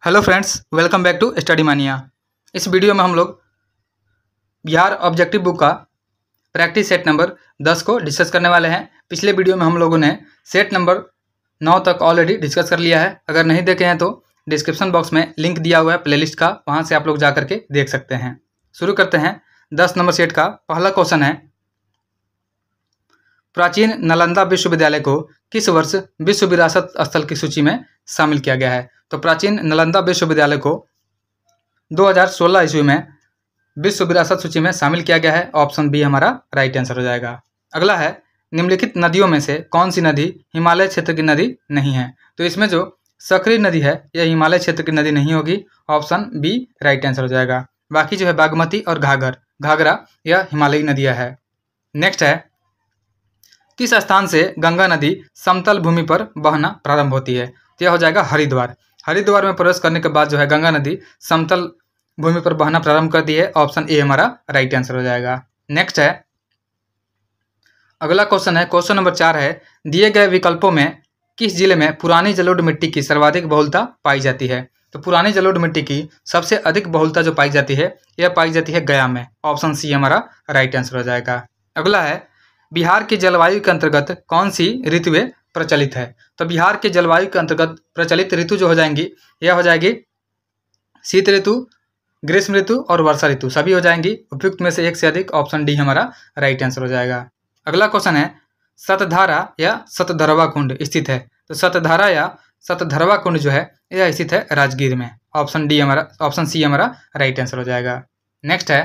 Hello friends, welcome back to Study Mania. इस video में हम लोग बिहार ऑब्जेक्टिव बुक का प्रैक्टिस सेट नंबर 10 को डिस्कस करने वाले हैं। पिछले वीडियो में हम लोगों ने सेट नंबर 9 तक ऑलरेडी डिस्कस कर लिया है। अगर नहीं देखे हैं तो डिस्क्रिप्शन बॉक्स में लिंक दिया हुआ है प्लेलिस्ट का, वहाँ से आप लोग जा करके देख सकते हैं। शुरू करते हैं 10 नंबर सेट का। पहला क्वेश्चन है, प्राचीन नालंदा विश्वविद्यालय को किस वर्ष विश्व विरासत स्थल की सूची में शामिल किया गया है? तो प्राचीन नालंदा विश्वविद्यालय को 2016 ईस्वी में विश्व विरासत सूची में शामिल किया गया है। ऑप्शन बी हमारा राइट आंसर हो जाएगा। अगला है, निम्नलिखित नदियों में से कौन सी नदी हिमालय क्षेत्र की नदी नहीं है? तो इसमें जो सकरी नदी है यह हिमालय क्षेत्र की नदी नहीं होगी। ऑप्शन बी राइट आंसर हो जाएगा। बाकी जो है बागमती और घाघरा यह हिमालयी नदियाँ है। नेक्स्ट है, किस स्थान से गंगा नदी समतल भूमि पर बहना प्रारंभ होती है? तो यह हो जाएगा हरिद्वार। हरिद्वार में प्रवेश करने के बाद जो है गंगा नदी समतल भूमि पर बहना प्रारंभ करती है। ऑप्शन ए हमारा राइट आंसर हो जाएगा। नेक्स्ट है, अगला क्वेश्चन है, क्वेश्चन नंबर 4 है, दिए गए विकल्पों में किस जिले में पुरानी जलोढ़ मिट्टी की सर्वाधिक बहुलता पाई जाती है? तो पुरानी जलोढ़ मिट्टी की सबसे अधिक बहुलता जो पाई जाती है यह पाई जाती है गया में। ऑप्शन सी हमारा राइट आंसर हो जाएगा। अगला है, बिहार की जलवायु के अंतर्गत कौन सी ऋतुएं प्रचलित है? तो बिहार के जलवायु के अंतर्गत प्रचलित ऋतु जो हो जाएंगी यह हो जाएगी शीत ऋतु, ग्रीष्म ऋतु और वर्षा ऋतु, सभी हो जाएंगी। उपयुक्त में से एक से अधिक। ऑप्शन डी हमारा राइट आंसर हो जाएगा। अगला क्वेश्चन है, सतधारा या सतधरवा कुंड स्थित है? तो सतधारा या सतधरवा कुंड जो है यह स्थित है राजगीर में। ऑप्शन सी हमारा राइट आंसर हो जाएगा। नेक्स्ट है,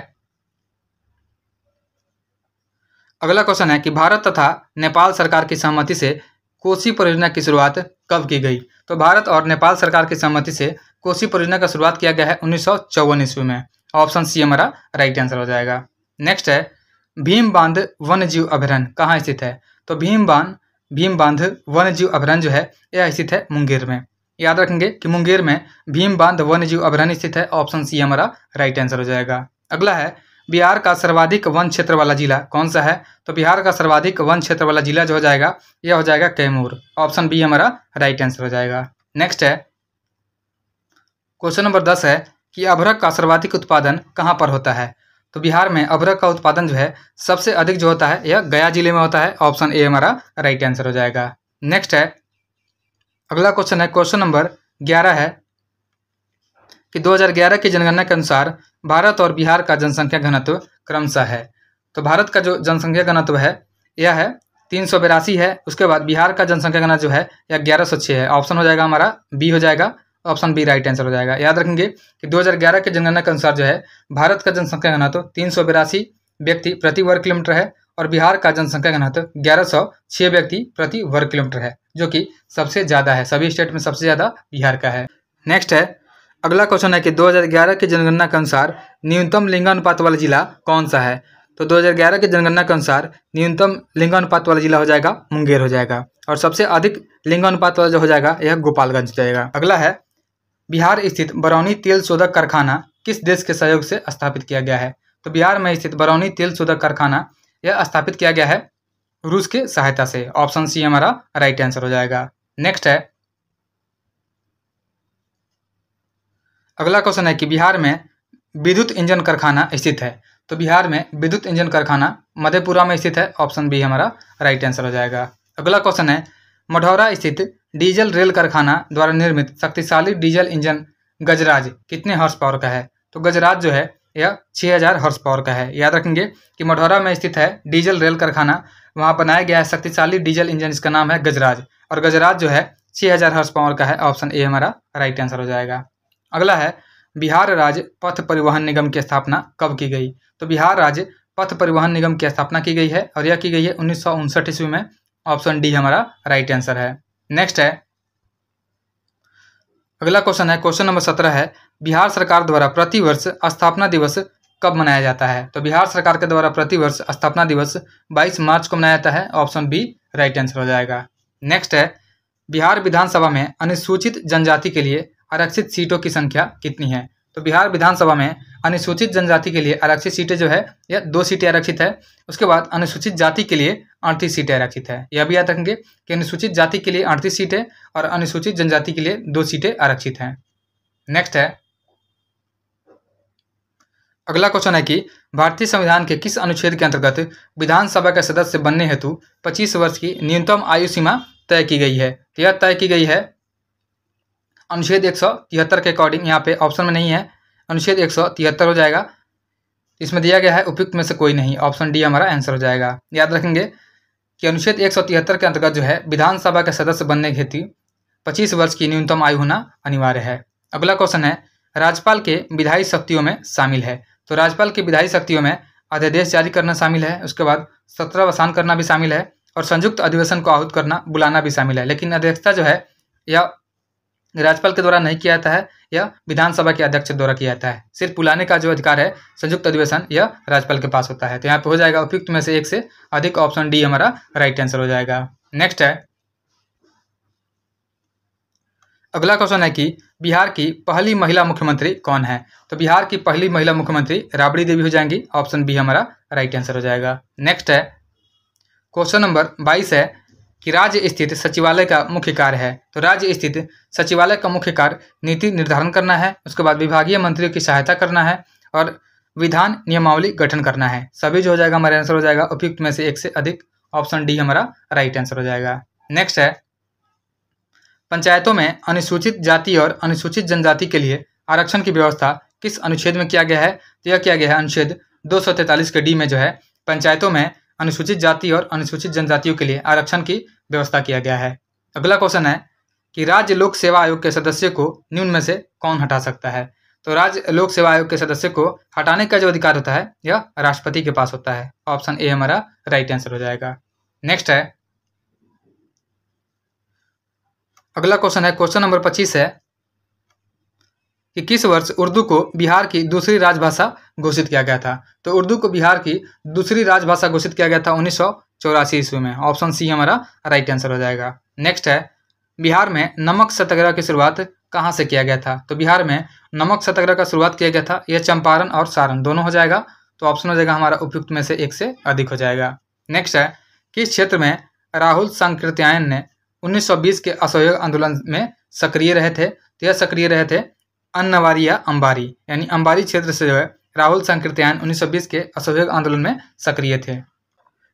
अगला क्वेश्चन है कि भारत तथा नेपाल सरकार की सहमति से कोसी परियोजना की शुरुआत कब की गई? तो भारत और नेपाल सरकार की सहमति से कोसी परियोजना का शुरुआत किया गया है 1954 ईस्वी में। ऑप्शन सी हमारा राइट आंसर हो जाएगा। नेक्स्ट है, भीम बांध वन्यजीव अभयारण्य कहाँ स्थित है? तो भीम बांध वन्यजीव अभयारण्य जो है यह स्थित है मुंगेर में। याद रखेंगे कि मुंगेर में भीम बांध वन्यजीव अभयारण्य स्थित है। ऑप्शन सी हमारा राइट आंसर हो जाएगा। अगला है, बिहार का सर्वाधिक वन क्षेत्र वाला जिला कौन सा है? तो बिहार का सर्वाधिक वन क्षेत्र वाला जिला जो हो जाएगा यह हो जाएगा कैमूर। ऑप्शन बी हमारा राइट आंसर हो जाएगा। नेक्स्ट है, क्वेश्चन नंबर 10 है कि अभ्रक का सर्वाधिक उत्पादन कहाँ पर होता है? तो बिहार में अभ्रक का उत्पादन जो है सबसे अधिक जो होता है यह गया जिले में होता है। ऑप्शन ए हमारा राइट आंसर हो जाएगा। नेक्स्ट है, अगला क्वेश्चन है, क्वेश्चन नंबर 11 है कि 2011 की जनगणना के अनुसार भारत और बिहार का जनसंख्या घनत्व क्रमशः है। तो भारत का जो जनसंख्या घनत्व है यह है 382 है। उसके बाद बिहार का जनसंख्या घनत्व जो है यह 1106 है। ऑप्शन हो जाएगा हमारा बी हो जाएगा। ऑप्शन बी राइट आंसर हो जाएगा। याद रखेंगे कि 2011 के जनगणना के अनुसार जो है भारत का जनसंख्या घनत्व 382 व्यक्ति प्रति वर्ग किलोमीटर है और बिहार का जनसंख्या घनत्व 1106 व्यक्ति प्रति वर्ग किलोमीटर है, जो कि सबसे ज़्यादा है। सभी स्टेट में सबसे ज़्यादा बिहार का है। नेक्स्ट है, अगला क्वेश्चन है कि 2011 की जनगणना के अनुसार न्यूनतम लिंगानुपात वाला जिला कौन सा है? तो 2011 की जनगणना के अनुसार न्यूनतम लिंगानुपात वाला जिला हो जाएगा मुंगेर हो जाएगा और सबसे अधिक लिंगानुपात वाला जो हो जाएगा यह गोपालगंज हो जाएगा। अगला है, बिहार स्थित बरौनी तेल शोधक कारखाना किस देश के सहयोग से स्थापित किया गया है? तो बिहार में स्थित बरौनी तेल शोधक कारखाना यह स्थापित किया गया है रूस के सहायता से। ऑप्शन सी हमारा राइट आंसर हो जाएगा। नेक्स्ट है, अगला क्वेश्चन है कि बिहार में विद्युत इंजन कारखाना स्थित है। तो बिहार में विद्युत इंजन कारखाना मधेपुरा में स्थित है। ऑप्शन बी हमारा राइट आंसर हो जाएगा। अगला क्वेश्चन है, मढ़ौरा स्थित डीजल रेल कारखाना द्वारा निर्मित शक्तिशाली डीजल इंजन गजराज कितने हॉर्स पावर का है? तो गजराज जो है यह 6000 हॉर्स पावर का है। याद रखेंगे कि मढ़ौरा में स्थित है डीजल रेल कारखाना, वहाँ बनाया गया है शक्तिशाली डीजल इंजन, इसका नाम है गजराज और गजराज जो है 6000 हॉर्स पावर का है। ऑप्शन ए हमारा राइट आंसर हो जाएगा। अगला है, बिहार राज्य पथ परिवहन निगम की स्थापना कब की गई? तो बिहार राज्य पथ परिवहन निगम की स्थापना की गई है और यह की गई है 1959 ईस्वी में। ऑप्शन डी हमारा राइट आंसर है। नेक्स्ट है, अगला क्वेश्चन है, क्वेश्चन नंबर 17 है, बिहार सरकार द्वारा प्रतिवर्ष स्थापना दिवस कब मनाया जाता है? तो बिहार सरकार के द्वारा प्रतिवर्ष स्थापना दिवस 22 मार्च को मनाया जाता है। ऑप्शन बी राइट आंसर हो जाएगा। नेक्स्ट है, बिहार विधानसभा में अनुसूचित जनजाति के लिए आरक्षित सीटों की संख्या कितनी है? तो बिहार विधानसभा में अनुसूचित जनजाति के लिए आरक्षित सीटें जो है यह 2 सीटें आरक्षित है। उसके बाद अनुसूचित जाति के लिए 38 सीटें आरक्षित है। यह भी याद रखेंगे कि अनुसूचित जाति के लिए 38 सीटें और अनुसूचित जनजाति के लिए 2 सीटें आरक्षित हैं। नेक्स्ट है, अगला क्वेश्चन है कि भारतीय संविधान के किस अनुच्छेद के अंतर्गत विधानसभा के सदस्य बनने हेतु 25 वर्ष की न्यूनतम आयु सीमा तय की गई है? तो यह तय की गई है अनुच्छेद 173 के अकॉर्डिंग। यहाँ पे ऑप्शन में नहीं है, अनुच्छेद 173 हो जाएगा। इसमें दिया गया है उपयुक्त में से कोई नहीं, ऑप्शन डी हमारा आंसर हो जाएगा। याद रखेंगे कि अनुच्छेद 173 के अंतर्गत जो है विधानसभा के सदस्य बनने के हेतु 25 वर्ष की न्यूनतम आयु होना अनिवार्य है। अगला क्वेश्चन है, राज्यपाल के विधायी शक्तियों में शामिल है? तो राज्यपाल की विधायी शक्तियों में अध्यादेश जारी करना शामिल है, उसके बाद सत्रावसान करना भी शामिल है, और संयुक्त अधिवेशन को आहूत करना, बुलाना भी शामिल है। लेकिन अध्यक्षता जो है यह राज्यपाल के द्वारा नहीं किया जाता है, यह विधानसभा के अध्यक्ष द्वारा किया जाता है। सिर्फ बुलाने का जो अधिकार है संयुक्त अधिवेशन, यह राज्यपाल के पास होता है। तो यहाँ पे हो जाएगा उपयुक्त में से एक से अधिक, ऑप्शन डी हमारा राइट आंसर हो जाएगा। नेक्स्ट है, अगला क्वेश्चन है कि बिहार की पहली महिला मुख्यमंत्री कौन है? तो बिहार की पहली महिला मुख्यमंत्री राबड़ी देवी हो जाएंगी, ऑप्शन बी हमारा राइट आंसर हो जाएगा। नेक्स्ट है, क्वेश्चन नंबर 22 है कि राज्य स्थित सचिवालय का मुख्य कार्य है? तो राज्य स्थित सचिवालय का मुख्य कार्य नीति निर्धारण करना है, उसके बाद विभागीय मंत्रियों की सहायता करना है, और विधान नियमावली गठन करना है। सभी जो हो जाएगा हमारा आंसर हो जाएगा उपयुक्त में से एक से अधिक, ऑप्शन डी हमारा राइट आंसर हो जाएगा। नेक्स्ट है, पंचायतों में अनुसूचित जाति और अनुसूचित जनजाति के लिए आरक्षण की व्यवस्था किस अनुच्छेद में किया गया है? तो यह किया गया है अनुच्छेद 243 के डी में जो है पंचायतों में अनुसूचित जाति और अनुसूचित जनजातियों के लिए आरक्षण की व्यवस्था किया गया है। अगला क्वेश्चन है कि राज्य लोक सेवा आयोग के सदस्य को निम्न में से कौन हटा सकता है? तो राज्य लोक सेवा आयोग के सदस्य को हटाने का जो अधिकार होता है यह राष्ट्रपति के पास होता है, ऑप्शन ए हमारा राइट आंसर हो जाएगा। नेक्स्ट है, अगला क्वेश्चन है, क्वेश्चन नंबर 25 है कि किस वर्ष उर्दू को बिहार की दूसरी राजभाषा घोषित किया गया था? तो उर्दू को बिहार की दूसरी राजभाषा घोषित किया गया था 1984 ईस्वी में, ऑप्शन सी हमारा राइट आंसर हो जाएगा। नेक्स्ट है, बिहार में नमक सत्याग्रह की शुरुआत कहाँ से किया गया था? तो बिहार में नमक सत्याग्रह का शुरुआत किया गया था, यह चंपारण और सारण दोनों हो जाएगा, तो ऑप्शन हो जाएगा हमारा उपयुक्त में से एक से अधिक हो जाएगा। नेक्स्ट है, किस क्षेत्र में राहुल सांकृत्यायन ने 1920 के असहयोग आंदोलन में सक्रिय रहे थे? तो यह सक्रिय रहे थे अन्नवारी या अंबारी, यानी अंबारी क्षेत्र से जो है राहुल सांकृत्यायन 1920 के असहयोग आंदोलन में सक्रिय थे।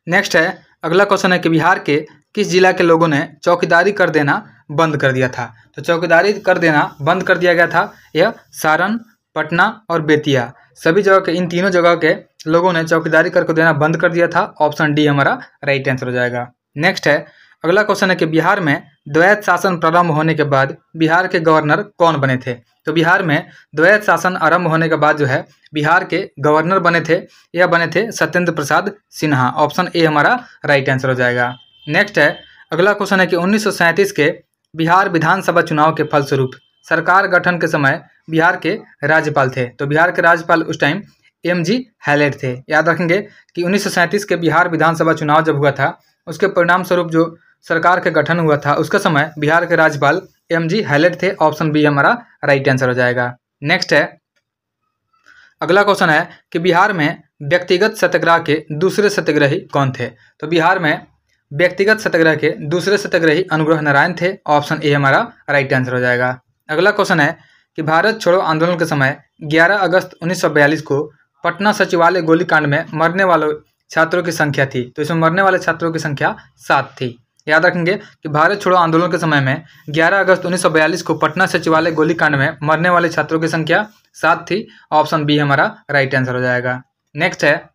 नेक्स्ट है, अगला क्वेश्चन है कि बिहार के किस जिला के लोगों ने चौकीदारी कर देना बंद कर दिया था? तो चौकीदारी कर देना बंद कर दिया गया था, यह सारण, पटना और बेतिया, सभी जगह के, इन तीनों जगह के लोगों ने चौकीदारी कर देना बंद कर दिया था, ऑप्शन डी हमारा राइट आंसर हो जाएगा। नेक्स्ट है, अगला क्वेश्चन है कि बिहार में द्वैत शासन प्रारंभ होने के बाद बिहार के गवर्नर कौन बने थे? तो बिहार में द्वैत शासन आरंभ होने के बाद जो है बिहार के गवर्नर बने थे, यह बने थे सत्येंद्र प्रसाद सिन्हा, ऑप्शन ए हमारा राइट आंसर हो जाएगा। नेक्स्ट है, अगला क्वेश्चन है कि 1937 के बिहार विधानसभा चुनाव के फलस्वरूप सरकार गठन के समय बिहार के राज्यपाल थे? तो बिहार के राज्यपाल उस टाइम एम.जी. हैलेट थे। याद रखेंगे कि 1937 के बिहार विधानसभा चुनाव जब हुआ था उसके परिणाम स्वरूप जो सरकार का गठन हुआ था उसका समय बिहार के राज्यपाल एम.जी. हैलेट थे, ऑप्शन बी हमारा राइट आंसर हो जाएगा। नेक्स्ट है, अगला क्वेश्चन है कि बिहार में व्यक्तिगत सत्याग्रह के दूसरे सत्याग्रही कौन थे? तो बिहार में व्यक्तिगत सत्याग्रह के दूसरे सत्याग्रही अनुग्रह नारायण थे, ऑप्शन ए हमारा राइट आंसर हो जाएगा। अगला क्वेश्चन है कि भारत छोड़ो आंदोलन के समय 11 अगस्त 1942 को पटना सचिवालय गोलीकांड में मरने वाले छात्रों की संख्या थी, तो इसमें मरने वाले छात्रों की संख्या 7 थी। याद रखेंगे कि भारत छोड़ो आंदोलन के समय में 11 अगस्त 1942 को पटना सचिवालय गोलीकांड में मरने वाले छात्रों की संख्या 7 थी, ऑप्शन बी हमारा राइट आंसर हो जाएगा। नेक्स्ट है,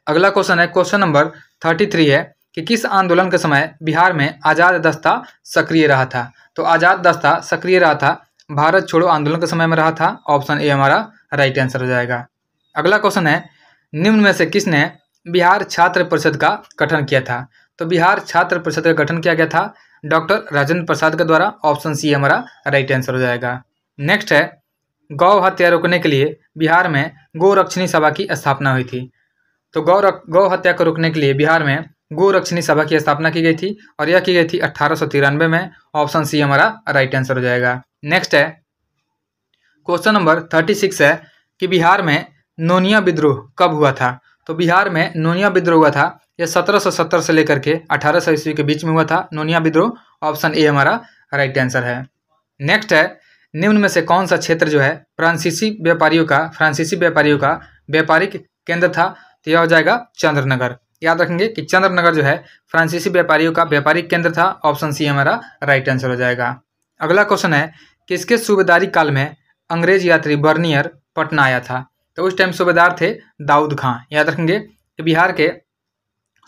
अगला क्वेश्चन है, क्वेश्चन नंबर 33 है कि किस आंदोलन के समय बिहार में आज़ाद दस्ता सक्रिय रहा था? तो आज़ाद दस्ता सक्रिय रहा था भारत छोड़ो आंदोलन के समय में रहा था, ऑप्शन ए हमारा राइट आंसर हो जाएगा। अगला क्वेश्चन है, निम्न में से किसने बिहार छात्र परिषद का गठन किया था? तो बिहार छात्र परिषद का गठन किया गया था डॉक्टर राजेंद्र प्रसाद के द्वारा, ऑप्शन सी हमारा राइट आंसर हो जाएगा। नेक्स्ट है, गौ हत्या रोकने के लिए बिहार में गोरक्षणी सभा की स्थापना हुई थी। तो गौ हत्या को रोकने के लिए बिहार में गोरक्षणी सभा की स्थापना की गई थी और यह की गई थी 1893 में, ऑप्शन सी हमारा राइट आंसर हो जाएगा। नेक्स्ट है, क्वेश्चन नंबर 36 है कि बिहार में नोनिया विद्रोह कब हुआ था? तो बिहार में नोनिया विद्रोह हुआ था, यह 1770 से लेकर के 1800 ईस्वी के बीच में हुआ था नोनिया विद्रोह, ऑप्शन ए हमारा राइट आंसर है। नेक्स्ट है, निम्न में से कौन सा क्षेत्र जो है फ्रांसीसी व्यापारियों का व्यापारिक केंद्र था? तो यह हो जाएगा चंद्रनगर। याद रखेंगे कि चंद्रनगर जो है फ्रांसीसी व्यापारियों का व्यापारिक केंद्र था। ऑप्शन सी हमारा राइट आंसर हो जाएगा। अगला क्वेश्चन है, किसके सूबेदारी काल में अंग्रेज यात्री बर्नियर पटना आया था? तो उस टाइम सूबेदार थे दाऊद खां। याद रखेंगे कि बिहार के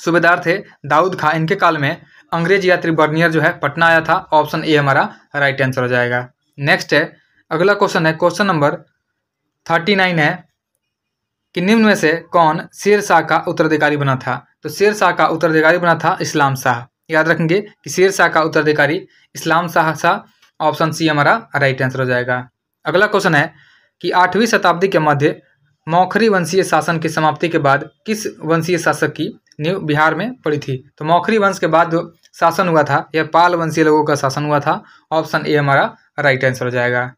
सूबेदार थे दाऊद खां। इनके काल में अंग्रेज यात्री बर्नियर जो है पटना आया था। ऑप्शन ए हमारा राइट आंसर हो जाएगा। नेक्स्ट है, अगला क्वेश्चन है, क्वेश्चन नंबर 39 है कि निम्न में से कौन शेर शाह का उत्तराधिकारी बना था? तो शेर शाह का उत्तराधिकारी बना था इस्लाम शाह। याद रखेंगे कि शेर शाह का उत्तराधिकारी इस्लाम शाह। ऑप्शन सी हमारा राइट आंसर हो जाएगा। अगला क्वेश्चन है कि 8वीं शताब्दी के मध्य मौखरी वंशीय शासन की समाप्ति के बाद किस वंशीय शासक की नींव बिहार में पड़ी थी? तो मौखरी वंश के बाद जो शासन हुआ था यह पाल वंशीय लोगों का शासन हुआ था। ऑप्शन ए हमारा राइट आंसर हो जाएगा।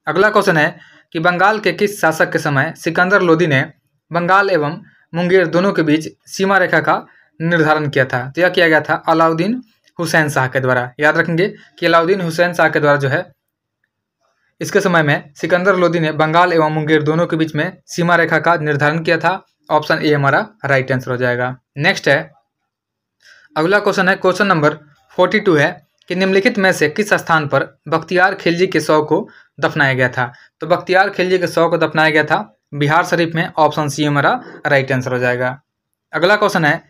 अगला क्वेश्चन है कि बंगाल के किस शासक के समय सिकंदर लोदी ने बंगाल एवं मुंगेर दोनों के बीच सीमा रेखा का निर्धारण किया था? तो यह किया गया था अलाउद्दीन हुसैन शाह के द्वारा। याद रखेंगे कि अलाउद्दीन हुसैन शाह के द्वारा जो है इसके समय में सिकंदर लोदी ने बंगाल एवं मुंगेर दोनों के बीच में सीमा रेखा का निर्धारण किया था। ऑप्शन ए हमारा राइट आंसर हो जाएगा। नेक्स्ट है, अगला क्वेश्चन है, क्वेश्चन नंबर 42 है कि निम्नलिखित में से किस स्थान पर बख्तियार खिलजी के शव को दफनाया गया था? तो बख्तियार खिलजी के शव को दफनाया गया था बिहार शरीफ में। ऑप्शन सी हमारा राइट आंसर हो जाएगा। अगला क्वेश्चन है,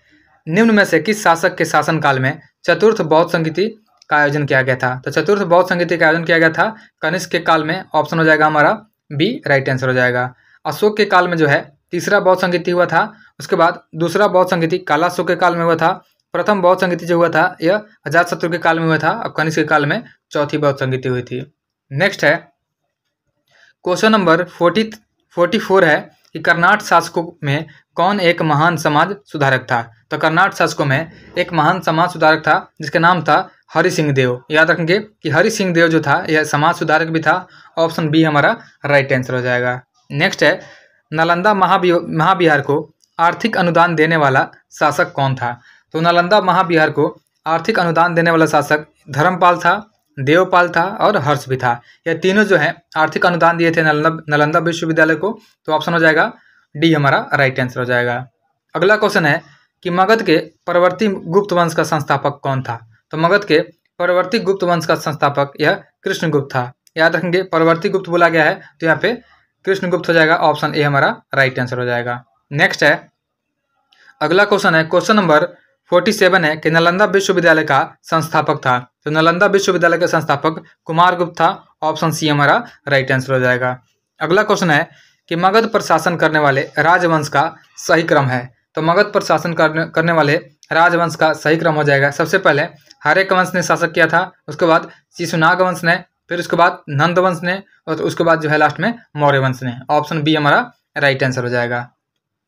निम्न में से किस शासक के शासनकाल में चतुर्थ बौद्ध संगीति का आयोजन किया गया था? तो चतुर्थ बौद्ध संगीति का आयोजन किया गया था कनिष्क के काल में। ऑप्शन हो जाएगा हमारा बी राइट आंसर हो जाएगा। अशोक के काल में जो है तीसरा बौद्ध संगीति हुआ था। उसके बाद दूसरा बौद्ध संगीति काला अशोक के काल में हुआ था। प्रथम बौद्ध संगीति जो हुआ था यह अजातशत्रु के काल में हुआ था और कनिष्क के काल में चौथी बौद्ध संगीति हुई थी। नेक्स्ट है, क्वेश्चन नंबर 44 है कि कर्नाट शासकों में कौन एक महान समाज सुधारक था? तो कर्नाट शासकों में एक महान समाज सुधारक था जिसका नाम था हरि सिंह देव। याद रखेंगे कि हरि सिंह देव जो था यह समाज सुधारक भी था। ऑप्शन बी हमारा राइट आंसर हो जाएगा। नेक्स्ट है, नालंदा महाविहार को आर्थिक अनुदान देने वाला शासक कौन था? तो नालंदा महाविहार को आर्थिक अनुदान देने वाला शासक धर्मपाल था, देवपाल था और हर्ष भी था। यह तीनों जो है आर्थिक अनुदान दिए थे नालंदा विश्वविद्यालय को। तो ऑप्शन हो जाएगा डी हमारा राइट आंसर हो जाएगा। अगला क्वेश्चन है कि मगध के परवर्ती गुप्त वंश का संस्थापक कौन था? तो मगध के परवर्ती गुप्त वंश का संस्थापक यह कृष्णगुप्त था। याद रखेंगे परवर्ती गुप्त बोला गया है तो यहाँ पे कृष्णगुप्त हो जाएगा। ऑप्शन ए हमारा राइट आंसर हो जाएगा। नेक्स्ट है, अगला क्वेश्चन है, क्वेश्चन नंबर 47 है कि नालंदा विश्वविद्यालय का संस्थापक था। तो नालंदा विश्वविद्यालय का संस्थापक कुमारगुप्त था। ऑप्शन सी हमारा राइट आंसर हो जाएगा। अगला क्वेश्चन है कि मगध पर शासन करने वाले राजवंश का सही क्रम है। तो मगध पर शासन करने वाले राजवंश का सही क्रम हो जाएगा, सबसे पहले हर्यक वंश ने शासक किया था, उसके बाद शिशुनाग वंश ने, फिर उसके बाद नंद वंश ने और उसके बाद जो है लास्ट में मौर्य वंश ने। ऑप्शन बी हमारा राइट आंसर हो जाएगा।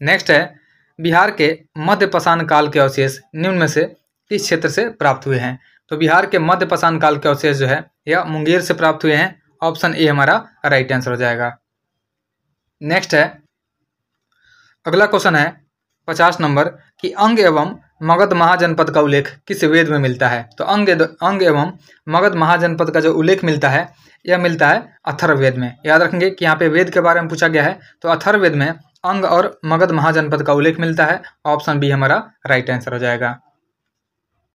नेक्स्ट है, बिहार के मध्य पाषाण काल के अवशेष निम्न में से किस क्षेत्र से प्राप्त हुए हैं? तो बिहार के मध्य पाषाण काल के अवशेष जो है यह मुंगेर से प्राप्त हुए हैं। ऑप्शन ए हमारा राइट आंसर हो जाएगा। नेक्स्ट है, अगला क्वेश्चन है 50 नंबर कि अंग एवं मगध महाजनपद का उल्लेख किस वेद में मिलता है? तो अंग एवं मगध महाजनपद का जो उल्लेख मिलता है यह मिलता है अथर्ववेद में। याद रखेंगे कि यहाँ पे वेद के बारे में पूछा गया है तो अथर्ववेद में अंग और मगध महाजनपद का उल्लेख मिलता है। ऑप्शन बी हमारा राइट आंसर हो जाएगा।